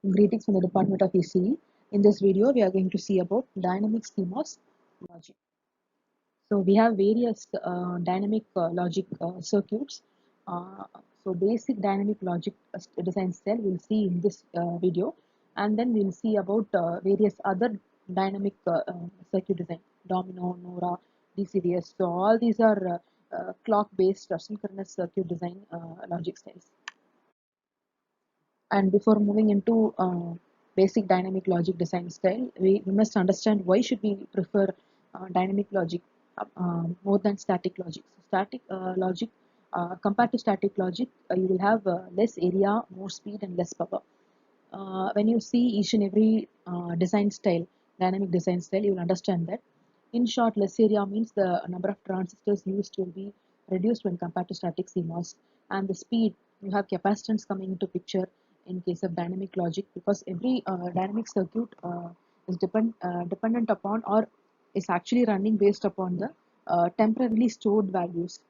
Greetings from the Department of ECE. In this video, we are going to see about dynamic CMOS logic. So we have various dynamic logic circuits. Uh, so basic dynamic logic design style we'll see in this video, and then we'll see about various other dynamic circuit design, domino, NORA, DCDS. So all these are clock-based or synchronous circuit design logic styles. And before moving into basic dynamic logic design style, we must understand why should we prefer dynamic logic more than static logic. So static logic, compared to static logic, you will have less area, more speed, and less power. When you see each and every design style, dynamic design style, you will understand that. In short, less area means the number of transistors used will be reduced when compared to static CMOS, and the speed, you have capacitance coming into picture in case of dynamic logic, because every dynamic circuit is dependent upon, or is actually running based upon the temporarily stored values.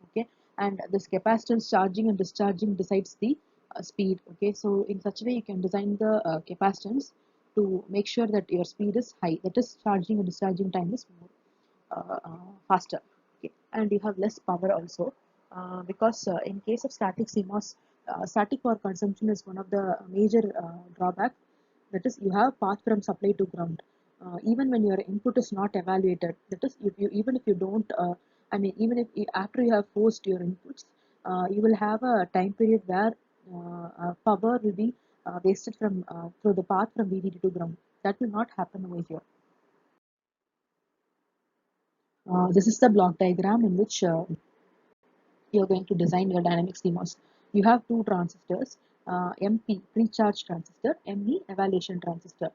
Okay, and this capacitance charging and discharging decides the speed. Okay, so in such a way you can design the capacitance to make sure that your speed is high, that is charging and discharging time is more faster. Okay, and you have less power also, because in case of static CMOS, static power consumption is one of the major drawback. That is, you have path from supply to ground. Even when your input is not evaluated, that is, if you even if you don't, I mean, even if after you have forced your inputs, you will have a time period where power will be wasted from through the path from VDD to ground. That will not happen over here. This is the block diagram in which you're going to design your dynamic CMOS. You have two transistors, MP pre-charge transistor, ME evaluation transistor,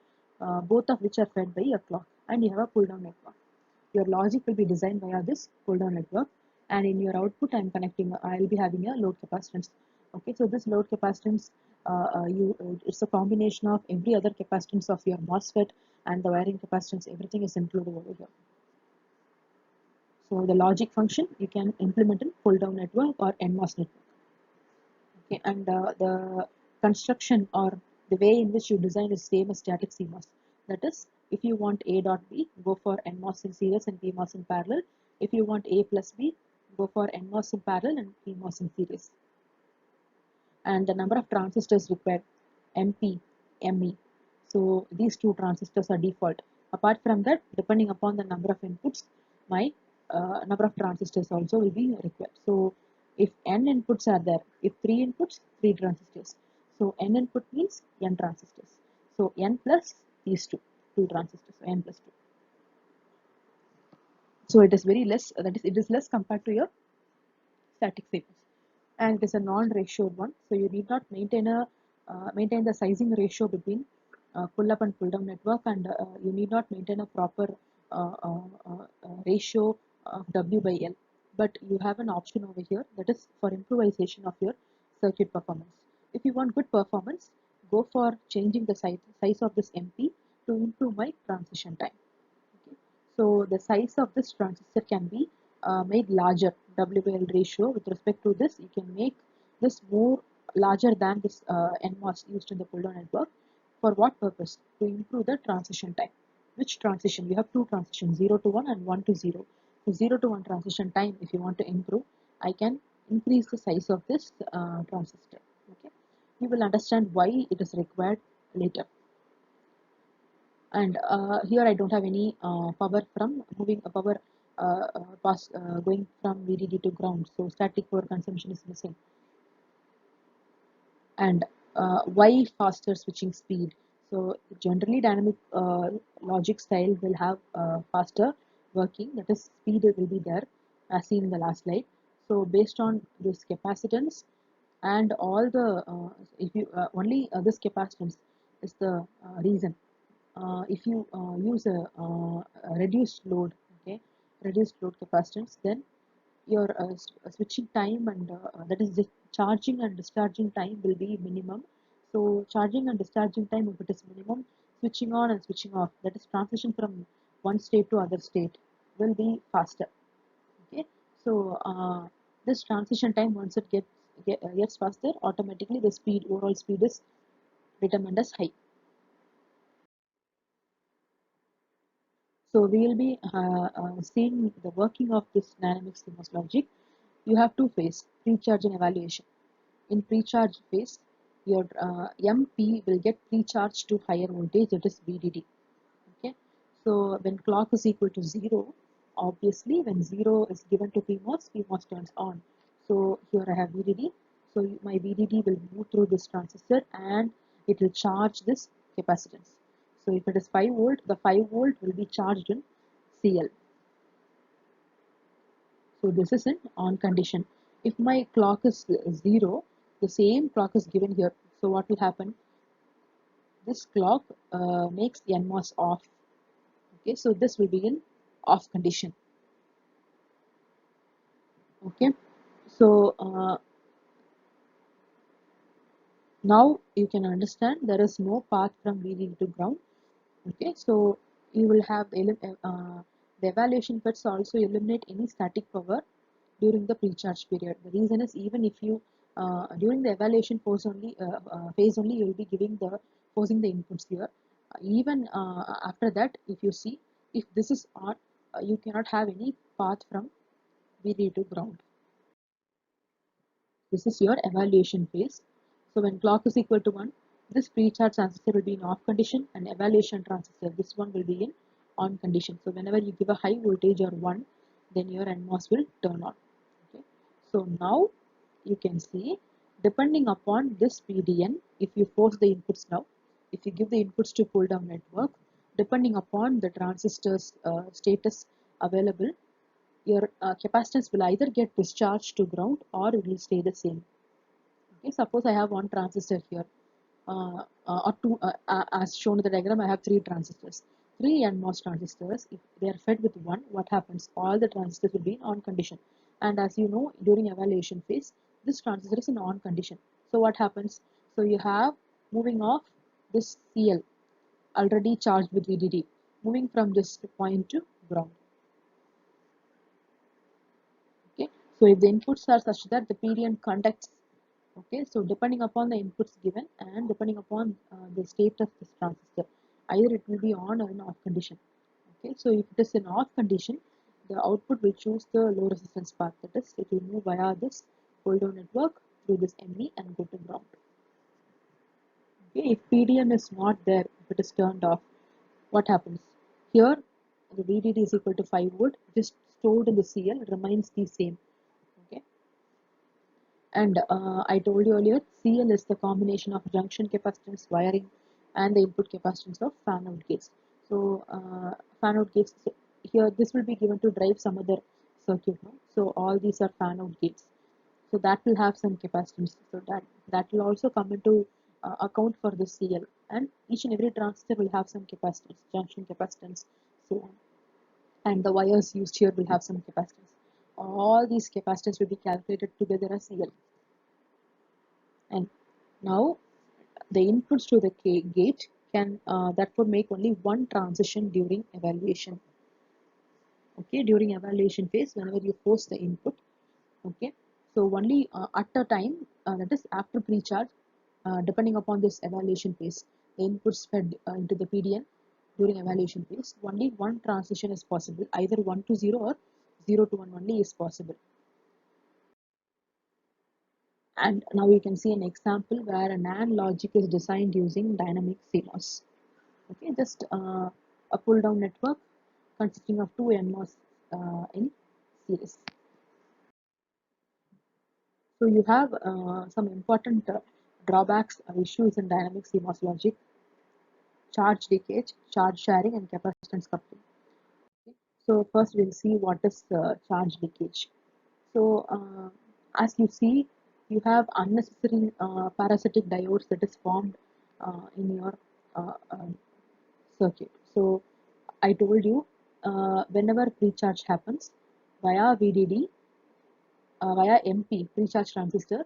both of which are fed by a clock, and you have a pull-down network. Your logic will be designed via this pull-down network, and in your output, I'll be having a load capacitance. Okay, so this load capacitance, it's a combination of every other capacitance of your MOSFET and the wiring capacitance. Everything is included over here. So the logic function you can implement in pull-down network or NMOS network. Okay, and the construction or the way in which you design is same as static CMOS. That is, if you want A dot B, go for NMOS in series and PMOS in parallel. If you want A plus B, go for NMOS in parallel and PMOS in series. And the number of transistors required, MP, ME. So these two transistors are default. Apart from that, depending upon the number of inputs, my number of transistors also will be required. So if n inputs are there, if 3 inputs, 3 transistors. So n input means n transistors. So n plus these two transistors, so n plus 2. So it is very less, that is, it is less compared to your static CMOS, and it is a non-ratioed one, so you need not maintain the sizing ratio between pull-up and pull-down network, and you need not maintain a proper ratio of W by L, but you have an option over here, that is for improvisation of your circuit performance. If you want good performance, go for changing the size of this MP to improve my transition time. Okay. So the size of this transistor can be made larger, WL ratio. With respect to this, you can make this more larger than this NMOS used in the pull-down network. For what purpose? To improve the transition time. Which transition? You have two transitions, 0 to 1 and 1 to 0. So 0 to 1 transition time, if you want to improve, I can increase the size of this transistor. Okay. You will understand why it is required later. And here I don't have any power from moving a power going from VDD to ground, so static power consumption is missing. And why faster switching speed? So generally dynamic logic style will have faster working, that is speed will be there as seen in the last slide. So based on this capacitance and all the if you only this capacitance is the reason. If you use a reduced load, okay, reduced load capacitance, then your switching time and that is the charging and discharging time will be minimum. So charging and discharging time, if it is minimum, switching on and switching off, that is transition from one state to other state, will be faster. Okay, so this transition time, once it gets faster, automatically the speed, overall speed is determined as high. So we will be seeing the working of this dynamic CMOS logic. You have two phases, pre-charge and evaluation. In pre-charge phase, your MP will get pre-charged to higher voltage, that is VDD. Okay, so when clock is equal to 0, obviously when 0 is given to PMOS, PMOS turns on. So here I have VDD. So my VDD will move through this transistor and it will charge this capacitance. So if it is 5 volt, the 5 volt will be charged in CL. So this is an on condition. If my clock is 0, the same clock is given here. So what will happen? This clock makes the NMOS off. Okay, so this will be in off condition. Okay, so now you can understand there is no path from VDD to ground. Okay, so you will have the evaluation FETs also eliminate any static power during the pre-charge period. The reason is even if you during the evaluation phase only you will be giving the forcing the inputs here. Even after that, if you see, if this is on, you cannot have any path from VDD to ground. This is your evaluation phase. So when clock is equal to 1, this pre-charge transistor will be in off condition, and evaluation transistor, this one will be in on condition. So whenever you give a high voltage or 1, then your NMOS will turn on. Okay. So now you can see, depending upon this PDN, if you force the inputs now, if you give the inputs to pull down network, depending upon the transistor's status available, your capacitance will either get discharged to ground or it will stay the same. Okay, suppose I have one transistor here, or two, as shown in the diagram, I have three transistors. Three NMOS transistors, if they are fed with one, what happens? All the transistors will be in on condition. And as you know, during evaluation phase, this transistor is in on condition. So what happens? So you have moving off this CL already charged with VDD, moving from this point to ground. Okay, so if the inputs are such that the PDN conducts, okay, so depending upon the inputs given and depending upon the state of this transistor, either it will be on or in off condition. Okay, so if it is in off condition, the output will choose the low resistance path, that is it will move via this pull down network through this ME and go to ground. Okay, if PDN is not there, if it is turned off, what happens? Here the VDD is equal to 5 volt, just stored in the CL remains the same. Okay, and I told you earlier, CL is the combination of junction capacitance, wiring, and the input capacitance of fan-out gates. So fan-out gates, so here this will be given to drive some other circuit. No? So all these are fan-out gates. So that will have some capacitance. So that will also come into account for the CL. And each and every transistor will have some capacitance, junction capacitance, so on. And the wires used here will have some capacitance. All these capacitance will be calculated together as CL. And now the inputs to the gate can therefore make only one transition during evaluation. Okay, during evaluation phase, whenever you force the input, okay, so only at a time, that is after pre-charge, depending upon this evaluation phase, the inputs fed into the PDN during evaluation phase, only one transition is possible, either 1 to 0 or 0 to 1 only is possible. And now you can see an example where an AND logic is designed using dynamic CMOS. Okay, just a pull down network consisting of two NMOS in series. So you have some important drawbacks or issues in dynamic CMOS logic: charge leakage, charge sharing, and capacitance coupling. Okay. So first we'll see what is charge leakage. So as you see, you have unnecessary parasitic diodes that is formed in your uh, uh, circuit. So I told you, whenever pre-charge happens via VDD, via MP, pre-charge transistor,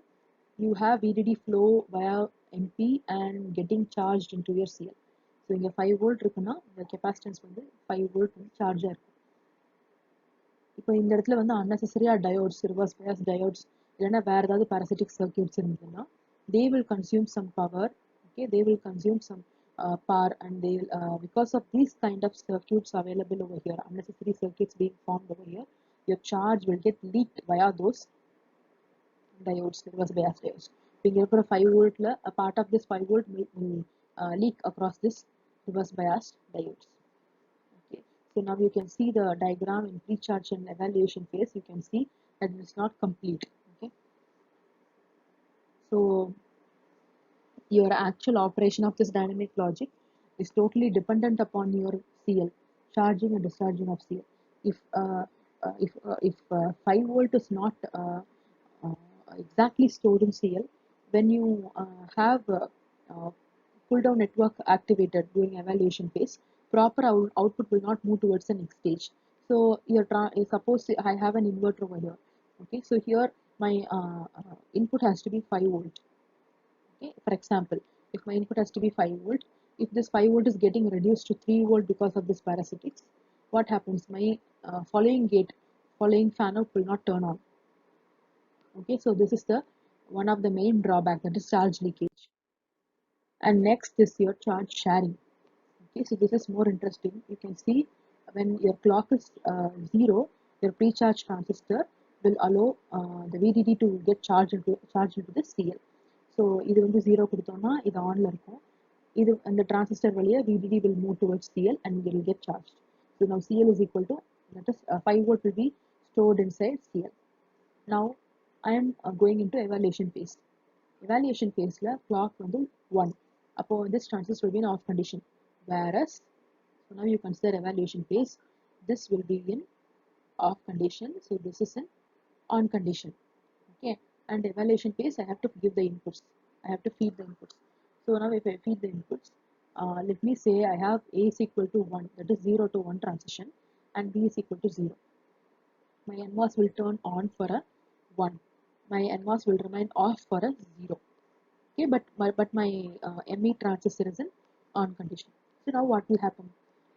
you have VDD flow via MP and getting charged into your CL. So இங்க 5 volt இருக்குன்னா இந்த capacitance வந்து 5 volt வந்து charge இருக்கும். இப்போ இந்த இடத்துல வந்து unnecessary diodes, reverse bias diodes, இல்லைன்னா வேற ஏதாவது parasitic circuits இருந்ததுன்னா they will consume some power. Okay, they will consume some power, and they will, because of these kind of circuits available over here, unnecessary circuits being formed over here, your charge will get leaked via those diodes, reverse bias diodes. Being able to 5 volt, a part of this 5 volt will leak across this reverse bias diodes. Okay, so now you can see the diagram in pre-charge and evaluation phase. You can see that it is not complete. Okay, so your actual operation of this dynamic logic is totally dependent upon your CL, charging and discharging of CL. If 5 volt is not uh, exactly stored in CL, when you have uh, pull down network activated during evaluation phase, proper output will not move towards the next stage. So suppose I have an inverter over here. Okay, so here my input has to be 5 volt. Okay, for example, if my input has to be 5 volt, if this 5 volt is getting reduced to 3 volt because of this parasitics, what happens? My following fan out will not turn on. Okay, so this is the one of the main drawback, that is charge leakage. And next is your charge sharing. Okay, so this is more interesting. You can see when your clock is 0, your pre-charge transistor will allow the VDD to get charged into the CL. So இது வந்து 0 கொடுத்தோம்னா இது ஆன்ல இருக்கும். இது அந்த transistor வழியா VDD will move towards CL and it will get charged. So now CL is equal to, that is 5 volt will be stored inside CL. Now I am going into evaluation phase. Evaluation phase la clock வந்து 1. அப்போ this transistor will be in off condition. Whereas, so now you consider evaluation phase, this will be in off condition, so this is in on condition. Okay, and evaluation phase I have to give the inputs, I have to feed the inputs. So now if I feed the inputs, let me say I have A is equal to 1, that is 0 to 1 transition, and B is equal to 0. My NMOS will turn on for a 1, my NMOS will remain off for a 0. Okay, but my ME transistor is in on condition. So now what will happen?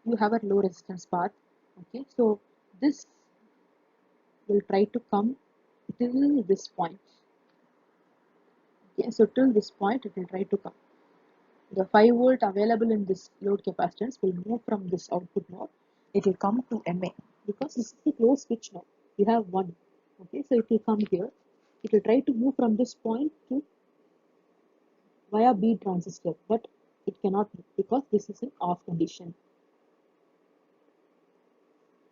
You have a low resistance path. Okay, so this will try to come till this point. Okay, so till this point it will try to come. The 5 volt available in this load capacitance will move from this output node. It will come to MA because this is a closed switch node. You have one. Okay, so it will come here. It will try to move from this point to via B transistor, but it cannot move because this is in off condition.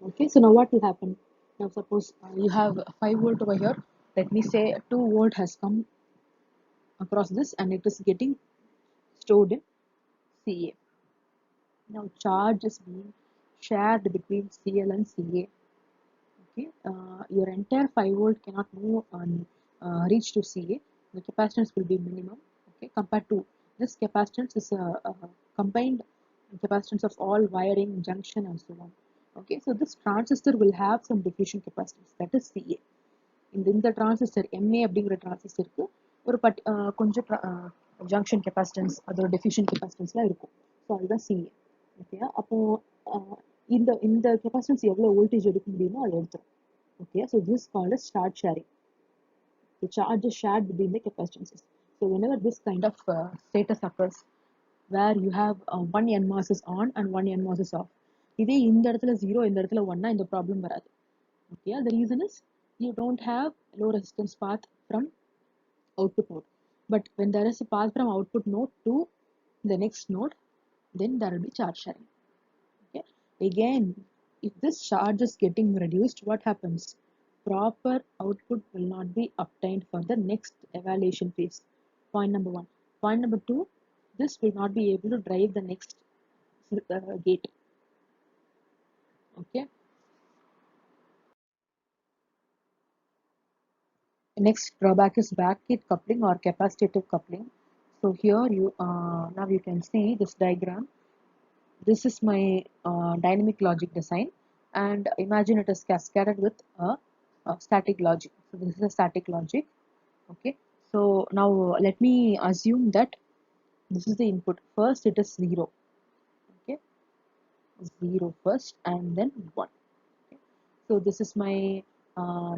Okay, so now what will happen? Now suppose you have 5 volt over here. Let me say 2 volt has come across this and it is getting stored in CA. Now charge is being shared between CL and CA. Okay, your entire 5 volt cannot move and reach to CA. The capacitance will be minimum. Okay, compared to this capacitance is a combined capacitance of all wiring, junction, and so on. Okay, so this transistor will have some diffusion capacitance, that is CA. இந்த transistor MA அப்படிங்கிற டிரான்சிஸ்டருக்கு ஒரு கொஞ்சம் junction capacitance, அதோட டெஃபிஷியன் கெப்பாசிட்டன்ஸ்லாம் இருக்கும். So அதுதான் CA. Okay, அப்போ இந்த இந்த கெப்பாசிட்டன்ஸ் எவ்வளோ வோல்டேஜ் எடுக்க முடியுமோ அதை எடுத்துரும். Okay, so this is called as charge sharing. The charge is shared between the capacitances. So whenever this kind of status occurs, where you have one NMOS is on and one NMOS is off, இதே இந்த இடத்துல 0 இந்த இடத்துல 1 இந்த problem வராது. Okay, the reason is you don't have low resistance path from output node. But when there is a path from output node to the next node, then there will be charge sharing. Okay, again, if this charge is getting reduced, what happens? Proper output will not be obtained for the next evaluation phase. Point number 1. Point number 2, this will not be able to drive the next gate. Okay, next drawback is backgate coupling or capacitive coupling. So here you now you can see this diagram. This is my dynamic logic design, and imagine it is cascaded with a static logic. So this is a static logic. Okay, so now let me assume that this is the input. First it is 0. Okay, 0 first and then 1. Okay. So this is my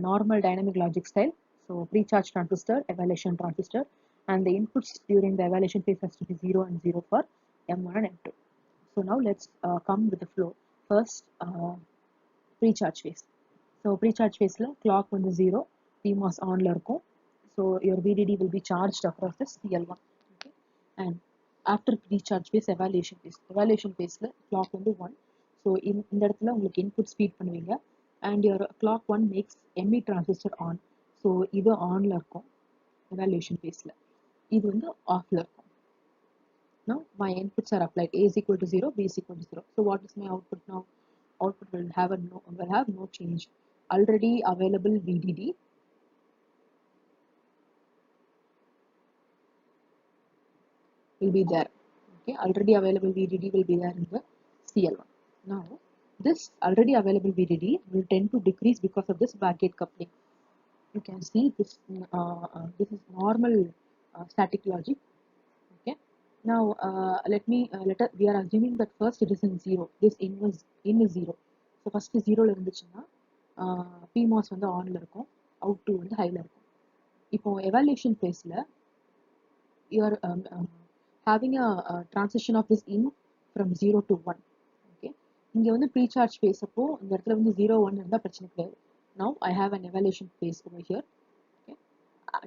normal dynamic logic style. So pre-charge transistor, evaluation transistor, and the inputs during the evaluation phase has to be 0 and 0 for M1 and M2. So now let's come with the flow. First, pre-charge phase. So pre-charge phase la clock வந்து 0, PMOS on la இருக்கும். So your VDD will be charged across this CL1. Okay. And after pre-charge phase, evaluation phase. Evaluation phase la clock வந்து 1. So இந்த இடத்துல உங்களுக்கு input speed பண்ணுவீங்க. And your clock 1 makes ME transistor on. So இது on la இருக்கும் evaluation phase la. இது வந்து off la இருக்கும். Now my inputs are applied. A is equal to 0, B is equal to 0. So what is my output now? Output will have no change. Already available VDD will be there. Okay, already available VDD will be there in the CL1. Now this already available VDD will tend to decrease because of this backgate coupling. You can see this this is normal static logic. Okay, now we are assuming that first it is in 0. This in is 0. So first 0 ல இருந்துச்சுன்னா PMOS வந்து ஆன்ல இருக்கும், out 2 வந்து ஹைல இருக்கும். இப்போ evaluation ஃபேஸ்ல you are having a transition of this in from 0 to 1. Okay, இங்க வந்து pre-charge phase அப்போ இந்த இடத்துல வந்து 0 1 இருந்தா பிரச்சனை கிடையாது. Now I have an evaluation phase over here. Okay,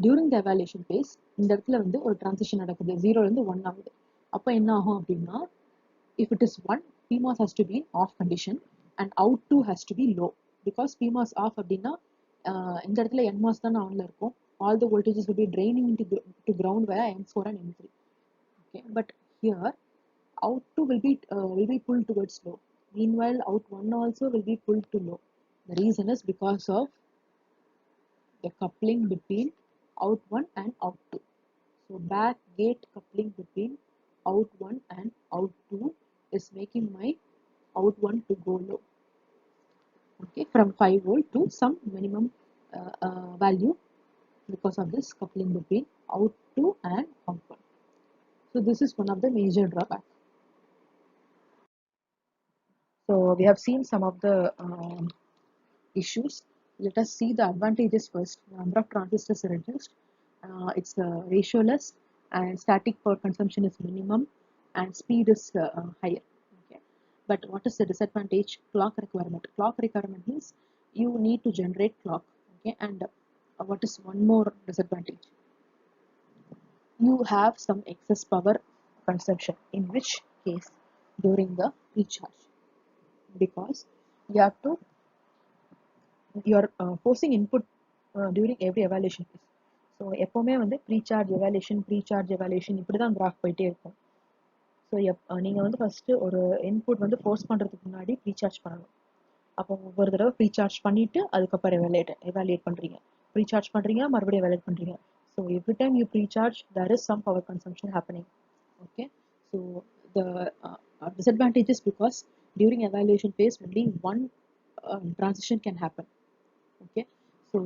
during the evaluation phase இந்த இடத்துல வந்து ஒரு transition நடக்குது, 0 ல இருந்து 1 ஆகுது. அப்போ என்ன ஆகும் அப்படின்னா, if it is 1, PMOS has to be in off condition and out 2 has to be low, because PMOS off அப்படின்னா இந்த இடத்துல NMOS தான் ஆன்ல இருக்கும். All the voltages will be draining to ground via M4 and M3. Okay, but here out 2 will be pulled towards low. Meanwhile, out 1 also will be pulled to low. The reason is because of the coupling between out 1 and out 2. So back gate coupling between out 1 and out 2 is making my out 1 to go low. Okay, from 5 volt to some minimum value because of this coupling between out 2 and out 1. So this is one of the major drawbacks. So we have seen some of the issues. Let us see the advantages first. The number of transistors are reduced. It's ratioless, and static power consumption is minimum, and speed is higher. Okay. But what is the disadvantage? Clock requirement. Clock requirement means you need to generate clock. Okay. And what is one more disadvantage? You have some excess power consumption. In which case? During the recharge, because you have to you are forcing input during every evaluation phase. So எப்போவுமே வந்து Freecharge evaluation இப்படி தான் graph போயிட்டே இருக்கும். So நீங்கள் வந்து first ஒரு input வந்து ஃபோர்ஸ் பண்ணுறதுக்கு முன்னாடி ப்ரீசார்ஜ் பண்ணணும். அப்போ ஒவ்வொரு தடவை ப்ரீசார்ஜ் பண்ணிவிட்டு அதுக்கப்புறம் எவாலுவேட் பண்ணுறீங்க, ப்ரீசார்ஜ் பண்ணுறீங்க, மறுபடியும் எவாலுவேட் பண்ணுறீங்க. So every time you Freecharge there is some power consumption happening. Okay, so the disadvantage is because during evaluation phase only one transition can happen. Okay, so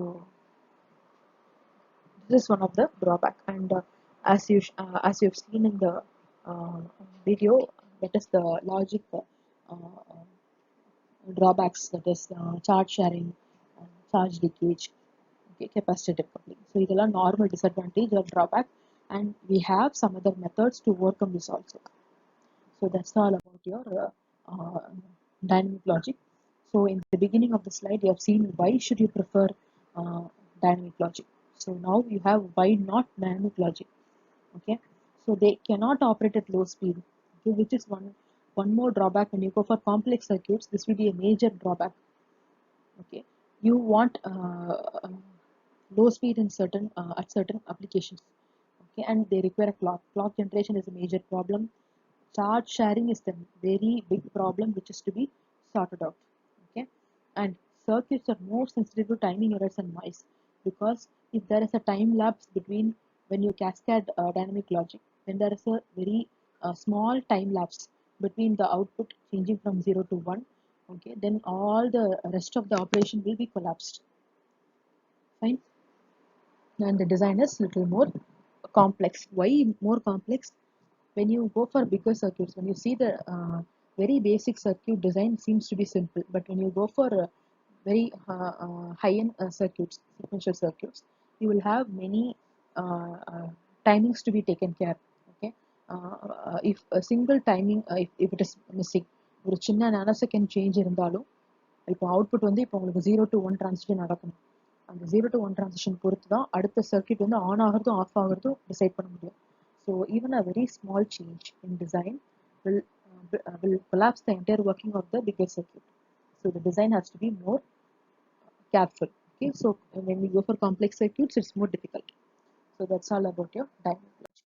this is one of the drawback. And as you've seen in the video, that is the logic drawbacks, that is charge sharing, charge leakage, okay, capacitive coupling. So இதெல்லாம் normal disadvantage or drawback, and we have some other methods to overcome this also. So that's all about your dynamic logic. So in the beginning of the slide, you have seen why should you prefer dynamic logic. So now you have why not dynamic logic. Okay, so they cannot operate at low speed, okay, which is one more drawback. When you go for complex circuits, this will be a major drawback. Okay, you want low speed in certain at certain applications. Okay, and they require a clock generation is a major problem. Charge sharing is the very big problem which is to be sorted out. Okay, and circuits are more sensitive to timing errors and noise, because if there is a time lapse between when you cascade dynamic logic, when there is a very small time lapse between the output changing from 0 to 1, okay, then all the rest of the operation will be collapsed. Fine. And the design is little more complex. Why more complex? When you go for bigger circuits, when you see the very basic circuit design seems to be simple, but when you go for very high-end circuits, sequential circuits, you will have many timings to be taken care. Okay, if a single timing, if it is missing, ஒரு சின்ன nanosecond change இருந்தாலும் இப்போ output வந்து இப்போ உங்களுக்கு 0 to 1 transition நடக்கணும். அந்த 0 to 1 transition பொறுத்து தான் அடுத்த சர்க்கியூட் வந்து ஆன் ஆகிறதும் ஆஃப் ஆகிறதும் டிசைட் பண்ண முடியும். So even a very small change in design will collapse the entire working of the bigger circuit. So the design has to be more careful. Okay, so when we go for complex circuits, it's more difficult. So that's all about your dynamic.